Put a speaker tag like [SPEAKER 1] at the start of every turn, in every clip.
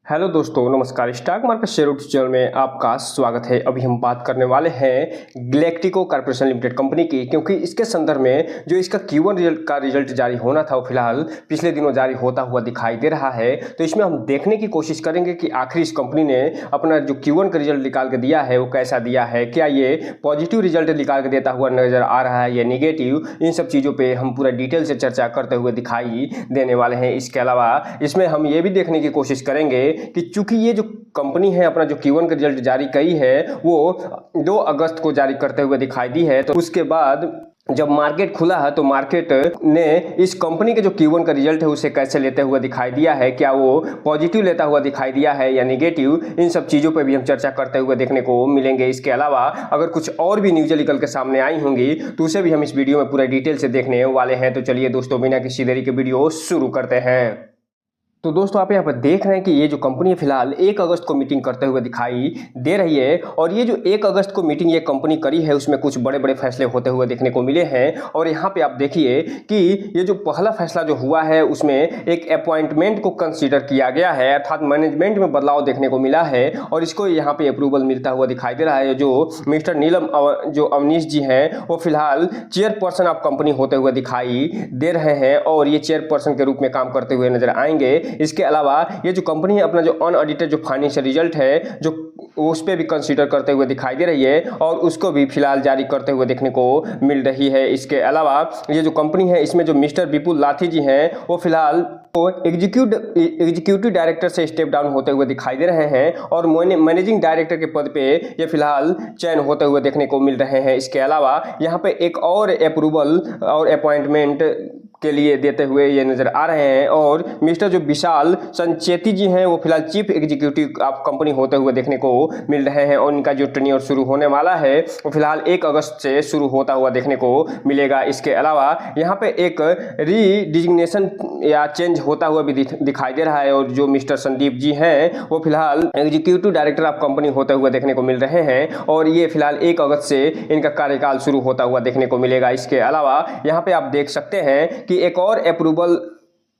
[SPEAKER 1] Hello दोस्तों, नमस्कार। Stock market share channel में आपका स्वागत है। अभी हम बात करने वाले हैं गैलेक्टिको कॉर्पोरेशन लिमिटेड कंपनी की, क्योंकि इसके संदर्भ में जो इसका Q1 रिजल्ट जारी होना था वो फिलहाल पिछले दिनों जारी होता हुआ दिखाई दे रहा है। तो इसमें हम देखने की कोशिश करेंगे कि आखिर इस कंपनी ने अपना जो Q1 का रिजल्ट निकाल के दिया है वो कैसा दिया है, क्या ये पॉजिटिव रिजल्ट निकाल के देता हुआ नजर आ रहा है या निगेटिव। इन सब चीज़ों पर हम पूरा डिटेल से चर्चा करते हुए दिखाई देने वाले हैं। इसके अलावा इसमें हम ये भी देखने की कोशिश करेंगे कि चूंकि ये जो कंपनी है अपना जो Q1 का रिजल्ट जारी करी है वो 2 अगस्त को जारी करते हुए दिखाई दी है। तो उसके बाद जब मार्केट खुला है तो मार्केट ने इस कंपनी के जो Q1 का रिजल्ट है उसे कैसे लेते हुए दिखाई दिया है, क्या वो पॉजिटिव लेता हुआ दिखाई दिया है या नेगेटिव। इन सब चीज़ों पर भी हम चर्चा करते हुए देखने को मिलेंगे। इसके अलावा अगर कुछ और भी न्यूज़ निकल के सामने आई होंगी तो उसे भी हम इस वीडियो में पूरा डिटेल से देखने वाले हैं। तो चलिए दोस्तों, बिना किसी देरी के वीडियो शुरू करते हैं। तो दोस्तों, आप यहाँ पर देख रहे हैं कि ये जो कंपनी है फिलहाल 1 अगस्त को मीटिंग करते हुए दिखाई दे रही है। और ये जो 1 अगस्त को मीटिंग ये कंपनी करी है उसमें कुछ बड़े बड़े फैसले होते हुए देखने को मिले हैं। और यहाँ पे आप देखिए कि ये जो पहला फैसला जो हुआ है उसमें एक अपॉइंटमेंट को कंसिडर किया गया है, अर्थात मैनेजमेंट में बदलाव देखने को मिला है और इसको यहाँ पे अप्रूवल मिलता हुआ दिखाई दे रहा है। जो मिस्टर नीलम जो अवनीश जी हैं वो फिलहाल चेयरपर्सन ऑफ कंपनी होते हुए दिखाई दे रहे हैं और ये चेयरपर्सन के रूप में काम करते हुए नजर आएंगे। इसके अलावा ये जो कंपनी है अपना जो अनऑडिटेड जो फाइनेंशियल रिजल्ट है जो उस पर भी कंसीडर करते हुए दिखाई दे रही है और उसको भी फिलहाल जारी करते हुए देखने को मिल रही है। इसके अलावा ये जो कंपनी है इसमें जो मिस्टर विपुल लाठी जी हैं वो फिलहाल एग्जीक्यूटिव डायरेक्टर से स्टेप डाउन होते हुए दिखाई दे रहे हैं और मैनेजिंग डायरेक्टर के पद पे ये फिलहाल चयन होते हुए देखने को मिल रहे हैं। इसके अलावा यहाँ पे एक और अप्रूवल और अपॉइंटमेंट के लिए देते हुए ये नजर आ रहे हैं और मिस्टर जो विशाल संचेती जी हैं वो फिलहाल चीफ एग्जीक्यूटिव ऑफ कंपनी होते हुए देखने को मिल रहे हैं और इनका जो टेन्योर शुरू होने वाला है वो फिलहाल 1 अगस्त से शुरू होता हुआ देखने को मिलेगा। इसके अलावा यहाँ पे एक रीडिजिग्नेशन या चेंज होता हुआ भी दिखाई दे रहा है और जो मिस्टर संदीप जी हैं वो फिलहाल एग्जीक्यूटिव डायरेक्टर ऑफ कंपनी होते हुए देखने को मिल रहे हैं और ये फिलहाल 1 अगस्त से इनका कार्यकाल शुरू होता हुआ देखने को मिलेगा। इसके अलावा यहाँ पे आप देख सकते हैं कि एक और अप्रूवल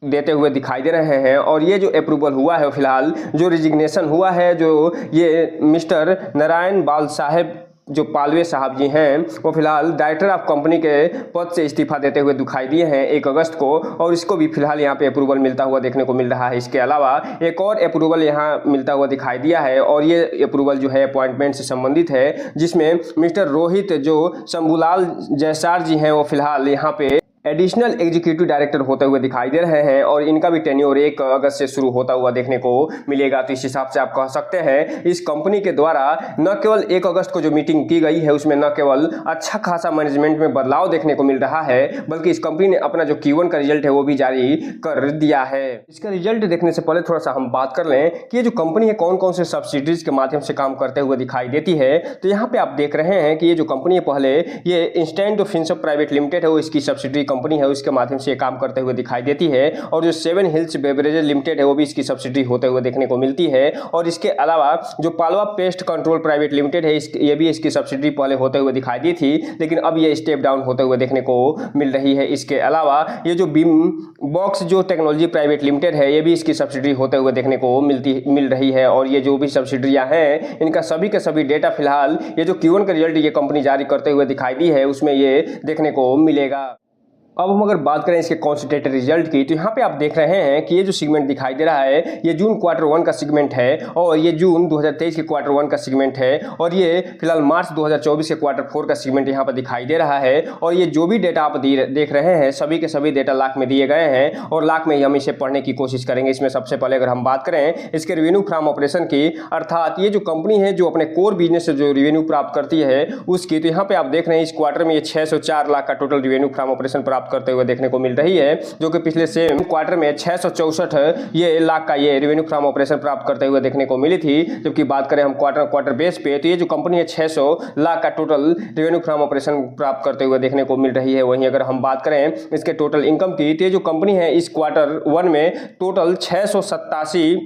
[SPEAKER 1] देते हुए दिखाई दे रहे हैं और ये जो अप्रूवल हुआ है फिलहाल जो रिजिग्नेशन हुआ है जो ये मिस्टर नारायण बाल साहेब जो पालवे साहब जी हैं वो फिलहाल डायरेक्टर ऑफ कंपनी के पद से इस्तीफा देते हुए दिखाई दिए हैं 1 अगस्त को और इसको भी फिलहाल यहाँ पे अप्रूवल मिलता हुआ देखने को मिल रहा है। इसके अलावा एक और अप्रूवल यहाँ मिलता हुआ दिखाई दिया है और ये अप्रूवल जो है अपॉइंटमेंट से संबंधित है, जिसमें मिस्टर रोहित जो शंभूलाल जयसार जी हैं वो फिलहाल यहाँ पे एडिशनल एग्जीक्यूटिव डायरेक्टर होते हुए दिखाई दे रहे हैं और इनका भी टेन्योर 1 अगस्त से शुरू होता हुआ देखने को मिलेगा। तो इस हिसाब से आप कह सकते हैं इस कंपनी के द्वारा न केवल 1 अगस्त को जो मीटिंग की गई है उसमें न केवल अच्छा खासा मैनेजमेंट में बदलाव देखने को मिल रहा है बल्कि इस कंपनी ने अपना जो Q1 का रिजल्ट है वो भी जारी कर दिया है। इसका रिजल्ट देखने से पहले थोड़ा सा हम बात कर लें कि ये जो कंपनी है कौन कौन से सब्सिडीज के माध्यम से काम करते हुए दिखाई देती है। तो यहाँ पे आप देख रहे हैं कि ये जो कंपनी है पहले ये इंस्टेंट फिनसर्व प्राइवेट लिमिटेड है वो इसकी सब्सिडरी कंपनी है, उसके माध्यम से काम करते हुए दिखाई देती है और जो 7 हिल्स बेवरेजेस लिमिटेड है वो भी इसकी सब्सिडी होते हुए देखने को मिलती है। और इसके अलावा जो पालवा पेस्ट कंट्रोल प्राइवेट लिमिटेड है ये भी इसकी सब्सिडी पहले होते हुए दिखाई दी थी, लेकिन अब ये स्टेप डाउन होते हुए देखने को मिल रही है। इसके अलावा ये जो बीम बॉक्स जो टेक्नोलॉजी प्राइवेट लिमिटेड है ये भी इसकी सब्सिडी होते हुए देखने को मिल रही है और ये जो भी सब्सिडियां हैं इनका सभी के सभी डेटा फिलहाल ये जो Q1 का रिजल्ट ये कंपनी जारी करते हुए दिखाई दी है उसमें ये देखने को मिलेगा। अब हम अगर बात करें इसके कॉन्संट्रेटेड रिजल्ट की तो यहाँ पे आप देख रहे हैं कि ये जो सेगमेंट दिखाई दे रहा है ये जून Q1 का सेगमेंट है और ये जून 2023 के Q1 का सेगमेंट है और ये फिलहाल मार्च 2024 के Q4 का सेगमेंट यहाँ पर दिखाई दे रहा है। और ये जो भी डेटा आप देख रहे हैं सभी के सभी डेटा लाख में दिए गए हैं और लाख में ही हम इसे पढ़ने की कोशिश करेंगे। इसमें सबसे पहले अगर हम बात करें इसके रेवेन्यू फ्रॉम ऑपरेशन की, अर्थात ये जो कंपनी है जो अपने कोर बिजनेस से जो रेवेन्यू प्राप्त करती है उसकी, तो यहाँ पे आप देख रहे हैं इस क्वार्टर में ये 604 लाख का टोटल रेवेन्यू फ्रॉम ऑपरेशन प्राप्त करते हुए देखने को मिल रही है, जो कि पिछले सेम क्वार्टर में 664 ये लाख का ये रेवेन्यू फ्रॉम ऑपरेशन प्राप्त करते हुए देखने को मिली थी। जबकि बात करें हम क्वार्टर बेस पे तो ये जो कंपनी है 600 लाख का टोटल रेवेन्यू फ्रॉम ऑपरेशन प्राप्त करते हुए देखने को मिल रही है। वहीं अगर हम बात करें इसके टोटल इनकम की तो ये जो कंपनी है इस Q1 में टोटल 687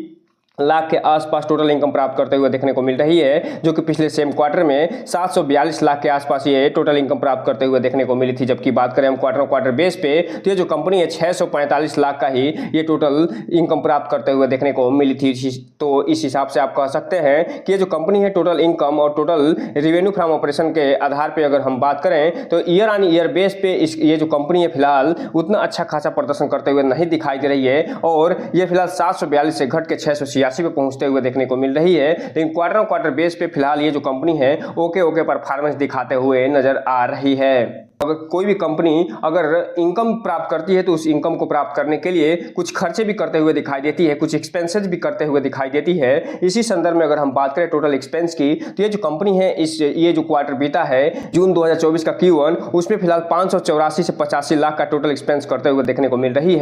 [SPEAKER 1] लाख के आसपास टोटल इनकम प्राप्त करते हुए देखने को मिल रही है, जो कि पिछले सेम क्वार्टर में 742 लाख के आसपास ये टोटल इनकम प्राप्त करते हुए देखने को मिली थी। जबकि बात करें हम क्वार्टर बेस पे, तो ये जो कंपनी है 645 लाख का ही ये टोटल इनकम प्राप्त करते हुए देखने को मिली थी। तो इस हिसाब से आप कह सकते हैं कि ये जो कंपनी है टोटल इनकम और टोटल रेवेन्यू फ्रॉम ऑपरेशन के आधार पर अगर हम बात करें तो ईयर ऑन ईयर बेस पे ये जो कंपनी है फिलहाल उतना अच्छा खासा प्रदर्शन करते हुए नहीं दिखाई दे रही है, और ये फिलहाल 742 से घट के 686 पे पहुंचते हुए देखने को मिल रही है। लेकिन क्वार्टर बेस पे फिलहाल ये जो कंपनी है ओके परफॉर्मेंस दिखाते हुए नजर आ रही है। अगर कोई भी कंपनी अगर इनकम प्राप्त करती है तो उस इनकम को प्राप्त करने के लिए कुछ खर्चे भी करते हुए दिखाई देती है, कुछ एक्सपेंसेस भी करते हुए दिखाई देती है। इसी संदर्भ में अगर हम बात करें टोटल एक्सपेंस की, तो ये जो कंपनी है ये जो क्वार्टर बीता है जून 2024 का Q1, उसमें फिलहाल 584 से 85 लाख का टोटल एक्सपेंस करते हुए देखने को मिल रही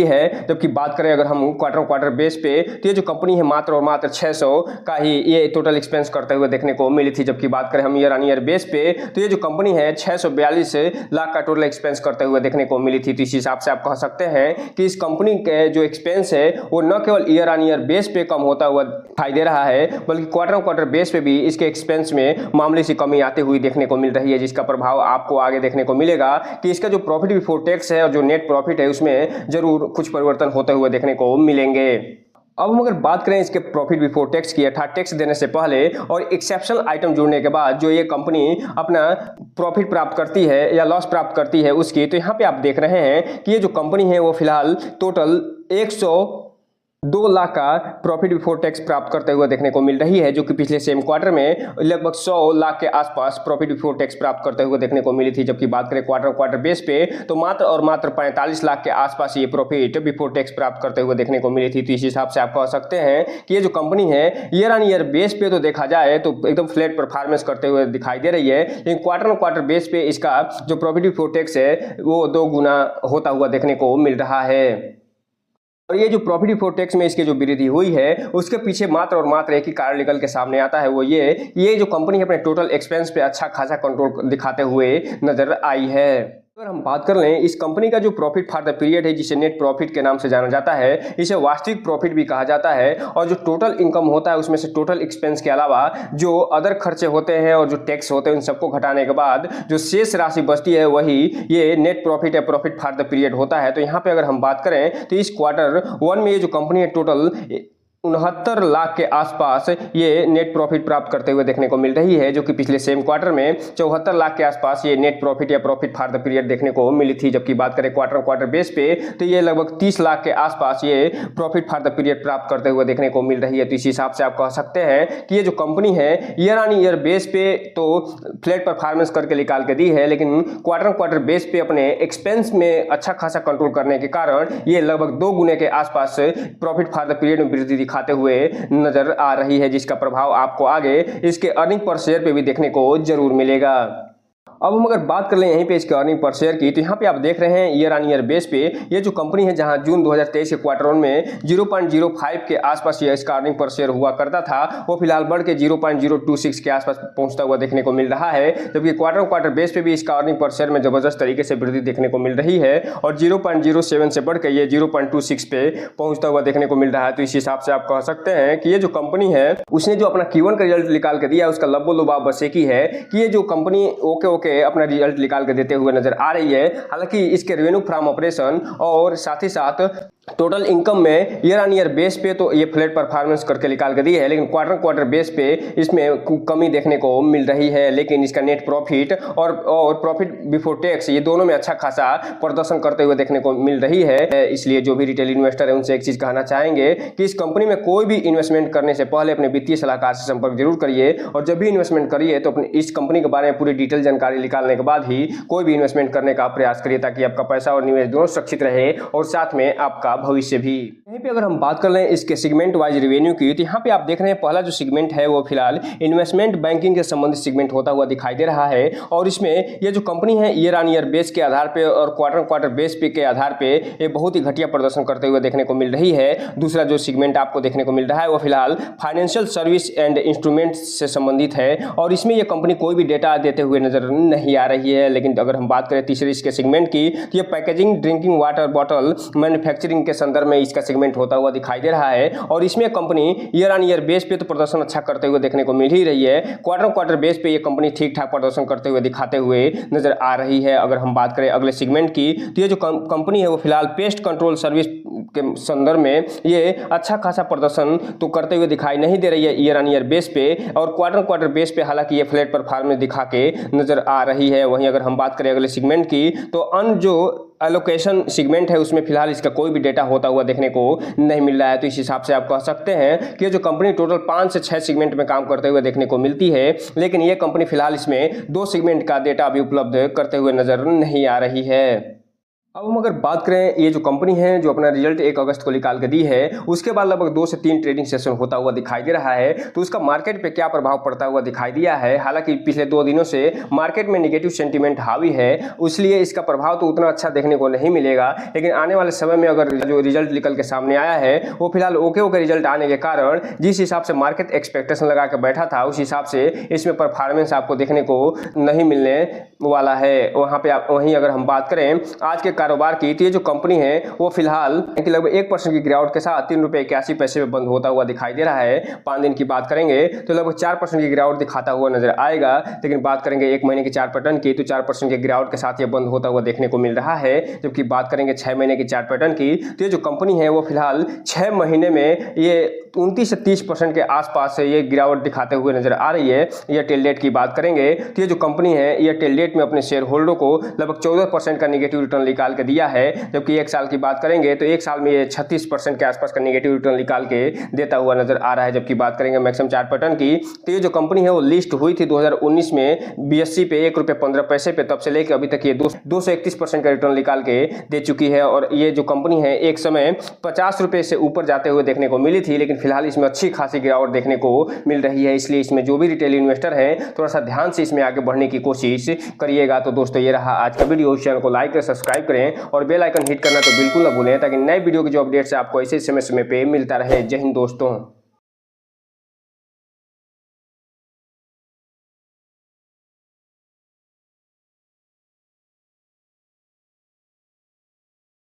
[SPEAKER 1] है, जबकि बात करें अगर हम क्वार्टर बेस पे, तो ये जो कंपनी है मात्र और मात्र 600 का ही ये टोटल एक्सपेंस करते हुए देखने को मिली थी। जबकि बात करें हम ईयर ऑन ईयर बेस पे, तो ये जो कंपनी है 642 लाख का टोटल एक्सपेंस करते हुए देखने को मिली थी। तो इस हिसाब से आप कह सकते हैं कि इस कंपनी के जो एक्सपेंस है वो न केवल ईयर ऑन ईयर बेस पे कम होता हुआ दिखाई दे रहा है, बल्कि क्वार्टर बेस पे भी इसके एक्सपेंस में मामूली सी कमी आती हुई देखने को मिल रही है, जिसका प्रभाव आपको आगे देखने को मिलेगा कि इसका जो प्रॉफिट बिफोर टैक्स है और जो नेट प्रॉफिट है उसमें जरूर कुछ परिवर्तन होते हुए देखने को मिलेंगे। अब हम अगर बात करें इसके प्रॉफिट बिफोर टैक्स की, अर्थात टैक्स देने से पहले और एक्सेप्शनल आइटम जोड़ने के बाद जो ये कंपनी अपना प्रॉफिट प्राप्त करती है या लॉस प्राप्त करती है उसकी, तो यहाँ पे आप देख रहे हैं कि ये जो कंपनी है वो फिलहाल टोटल 102 लाख का प्रॉफिट बिफोर टैक्स प्राप्त करते हुए देखने को मिल रही है, जो कि पिछले सेम क्वार्टर में लगभग 100 लाख के आसपास प्रॉफिट बिफोर टैक्स प्राप्त करते हुए देखने को मिली थी। जबकि बात करें क्वार्टर बेस पे, तो मात्र और मात्र 45 लाख के आसपास ये प्रॉफिट बिफोर टैक्स प्राप्त करते हुए देखने को मिली थी। तो इस हिसाब से आप कह सकते हैं कि ये जो कंपनी है ईयर ऑन ईयर बेस पे तो देखा जाए तो एकदम फ्लैट परफॉर्मेंस करते हुए दिखाई दे रही है, लेकिन क्वार्टर बेस पे इसका जो प्रॉफिट बिफोर टैक्स है वो 2 गुना होता हुआ देखने को मिल रहा है। और ये जो प्रॉफिट बिफोर टैक्स में इसकी जो वृद्धि हुई है उसके पीछे मात्र और मात्र एक ही कारण निकल के सामने आता है, वो ये जो कंपनी है अपने टोटल एक्सपेंस पे अच्छा खासा कंट्रोल दिखाते हुए नजर आई है। अगर हम बात कर लें इस कंपनी का जो प्रॉफिट फॉर द पीरियड है, जिसे नेट प्रॉफिट के नाम से जाना जाता है, इसे वास्तविक प्रॉफिट भी कहा जाता है, और जो टोटल इनकम होता है उसमें से टोटल एक्सपेंस के अलावा जो अदर खर्चे होते हैं और जो टैक्स होते हैं उन सबको घटाने के बाद जो शेष राशि बचती है वही ये नेट प्रॉफिट या प्रॉफिट फॉर द पीरियड होता है। तो यहाँ पे अगर हम बात करें तो इस Q1 में ये जो कंपनी है टोटल 69 लाख के आसपास ये नेट प्रॉफिट प्राप्त करते हुए देखने को मिल रही है, जो कि पिछले सेम क्वार्टर में 74 लाख के आसपास ये नेट प्रॉफिट या प्रॉफिट फॉर द पीरियड देखने को मिली थी। जबकि बात करें क्वार्टर बेस पे, तो ये लगभग 30 लाख के आसपास ये प्रॉफिट फॉर द पीरियड प्राप्त करते हुए देखने को मिल रही है। तो इस हिसाब से आप कह सकते हैं कि ये जो कंपनी है ईयर ऑन ईयर बेस पे तो फ्लैट परफॉर्मेंस करके निकाल के दी है, लेकिन क्वार्टर बेस पे अपने एक्सपेंस में अच्छा खासा कंट्रोल करने के कारण ये लगभग 2 गुने के आसपास प्रॉफिट फॉर द पीरियड में वृद्धि खाते हुए नजर आ रही है, जिसका प्रभाव आपको आगे इसके अर्निंग पर शेयर पे भी देखने को जरूर मिलेगा। अब हम अगर बात कर लें यहीं पे इसके अर्निंग पर शेयर की, तो यहाँ पे आप देख रहे हैं ईयर ऑन ईयर बेस पे ये जो कंपनी है जहां जून 2023 के Q1 में 0.05 के आसपास ये इसका अर्निंग पर शेयर हुआ करता था, वो फिलहाल बढ़ के 0.026 के आसपास पहुंचता हुआ देखने को मिल रहा है। जबकि क्वार्टर बेस पे भी इसका अर्निंग पर शेयर में जबरदस्त तरीके से वृद्धि देखने को मिल रही है, और 0.07 से बढ़ के ये 0.26 पे पहुंचता हुआ देखने को मिल रहा है। तो इस हिसाब से आप कह सकते हैं कि ये जो कंपनी है उसने जो अपना Q1 का रिजल्ट निकाल के दिया उसका लबो-लुबाब बस एक ही है कि ये जो कंपनी ओके अपना रिजल्ट निकाल के देते हुए नजर आ रही है। हालांकि इसके रेवेन्यू फ्रॉम ऑपरेशन और साथ ही साथ टोटल इनकम में ईयर ऑन ईयर बेस पे तो ये फ्लैट परफॉर्मेंस करके निकाल के दी है, लेकिन क्वार्टर बेस पे इसमें कमी देखने को मिल रही है। लेकिन इसका नेट प्रॉफिट और प्रॉफिट बिफोर टैक्स ये दोनों में अच्छा खासा प्रदर्शन करते हुए देखने को मिल रही है। इसलिए जो भी रिटेल इन्वेस्टर है उनसे एक चीज कहना चाहेंगे कि इस कंपनी में कोई भी इन्वेस्टमेंट करने से पहले अपने वित्तीय सलाहकार से संपर्क जरूर करिए, और जब भी इन्वेस्टमेंट करिए तो अपने इस कंपनी के बारे में पूरी डिटेल जानकारी निकालने के बाद ही कोई भी इन्वेस्टमेंट करने का प्रयास करिए, ताकि आपका पैसा और निवेश दोनों सुरक्षित रहे और साथ में आपका इसका भविष्य भी। यहीं पे अगर हम बात कर लें इसके सेगमेंट वाइज रेवेन्यू की, तो यहाँ पे आप देख रहे हैं पहला जो सेगमेंट है वो फिलहाल इन्वेस्टमेंट बैंकिंग के संबंधित सेगमेंट होता हुआ दिखाई दे रहा है। और इसमें ये जो कंपनी है ईयर ऑन ईयर बेस के आधार पे और क्वार्टर बेस पे के आधार पे ये बहुत ही घटिया प्रदर्शन करते हुए देखने को मिल रही है। दूसरा जो सेगमेंट आपको देखने को मिल रहा है वो फिलहाल फाइनेंशियल सर्विस एंड इंस्ट्रूमेंट से संबंधित है और इसमें ये कंपनी कोई भी डेटा देते हुए नजर नहीं आ रही है। लेकिन अगर हम बात करें तीसरे इसके सेगमेंट की, तो ये packaging drinking water bottle manufacturing के संदर्भ में इसका सेगमेंट होता हुआ दिखाई दे रहा है। और इसमें company year on year base पे तो प्रदर्शन अच्छा करते हुए देखने को मिल ही रही है, क्वार्टर बेस पे ये कंपनी ठीक ठाक प्रदर्शन करते हुए दिखाते हुए नजर आ रही है। अगर हम बात करें अगले सेगमेंट की, तो ये जो कंपनी है वो फिलहाल पेस्ट कंट्रोल सर्विस के संदर्भ में ये अच्छा खासा प्रदर्शन तो करते हुए दिखाई नहीं दे रही है ईयर ऑन ईयर बेस पे, और क्वार्टर बेस पे हालांकि ये फ्लैट परफॉर्मेंस दिखा के नजर आ रही है। वहीं अगर हम बात करें अगले सेगमेंट की, तो अन्य जो एलोकेशन सेगमेंट है उसमें फिलहाल इसका कोई भी डेटा होता हुआ देखने को नहीं मिल रहा है। तो इस हिसाब से आप कह सकते हैं कि जो कंपनी टोटल 5 से 6 सेगमेंट में काम करते हुए देखने को मिलती है, लेकिन ये कंपनी फिलहाल इसमें 2 सेगमेंट का डेटा अभी उपलब्ध करते हुए नजर नहीं आ रही है। अब हम अगर बात करें ये जो कंपनी है जो अपना रिजल्ट 1 अगस्त को निकाल के दी है, उसके बाद लगभग 2 से 3 ट्रेडिंग सेशन होता हुआ दिखाई दे रहा है, तो उसका मार्केट पे क्या प्रभाव पड़ता हुआ दिखाई दिया है। हालांकि पिछले 2 दिनों से मार्केट में नेगेटिव सेंटीमेंट हावी है, इसलिए इसका प्रभाव तो उतना अच्छा देखने को नहीं मिलेगा। लेकिन आने वाले समय में अगर जो रिजल्ट निकल के सामने आया है वो फिलहाल ओके रिजल्ट आने के कारण जिस हिसाब से मार्केट एक्सपेक्टेशन लगा के बैठा था उस हिसाब से इसमें परफॉर्मेंस आपको देखने को नहीं मिलने वाला है। वहीं अगर हम बात करें आज के कारोबार की, तो ये जो कंपनी है वो फिलहाल लगभग 1% की गिरावट के साथ 3 रुपये 81 पैसे में बंद होता हुआ दिखाई दे रहा है। 5 दिन की बात करेंगे तो लगभग 4% की गिरावट दिखाता हुआ नजर आएगा। लेकिन बात करेंगे 1 महीने की चार्ट पैटर्न की, तो 4% की गिरावट के साथ ये बंद होता हुआ देखने को मिल रहा है। जबकि बात करेंगे 6 महीने की चार्ट पैटर्न की, तो ये जो कंपनी है वो फिलहाल 6 महीने में ये 29 से 30% के आसपास से ये गिरावट दिखाते हुए नजर आ रही है। एयरटेल डेट की बात करेंगे तो ये जो कंपनी है एयरटेल डेट में अपने शेयर होल्डर को लगभग 14% का नेगेटिव रिटर्न निकाल के दिया है। जबकि 1 साल की बात करेंगे तो 1 साल में ये 36% के आसपास का नेगेटिव रिटर्न निकाल के देता हुआ नजर आ रहा है। जबकि बात करेंगे मैक्सिमम चार्ट पैटर्न की, तो ये जो कंपनी है वो लिस्ट हुई थी 2019 में BSE पे 1 रुपये 15 पैसे पे, तब से लेकर अभी तक ये 231% का रिटर्न निकाल के दे चुकी है। और ये जो कंपनी है एक समय 50 रुपये से ऊपर जाते हुए देखने को मिली थी, लेकिन फिलहाल इसमें अच्छी खासी गिरावट देखने को मिल रही है। इसलिए इसमें जो भी रिटेल इन्वेस्टर है थोड़ा सा ध्यान से इसमें आगे बढ़ने की कोशिश करिएगा। तो दोस्तों ये रहा आज का वीडियो, चैनल को लाइक करें, सब्सक्राइब करें और बेल आइकन हिट करना तो बिल्कुल ना भूलें, ताकि नए वीडियो की जो अपडेट्स है आपको ऐसे समय पे मिलता रहे। जय हिंद दोस्तों।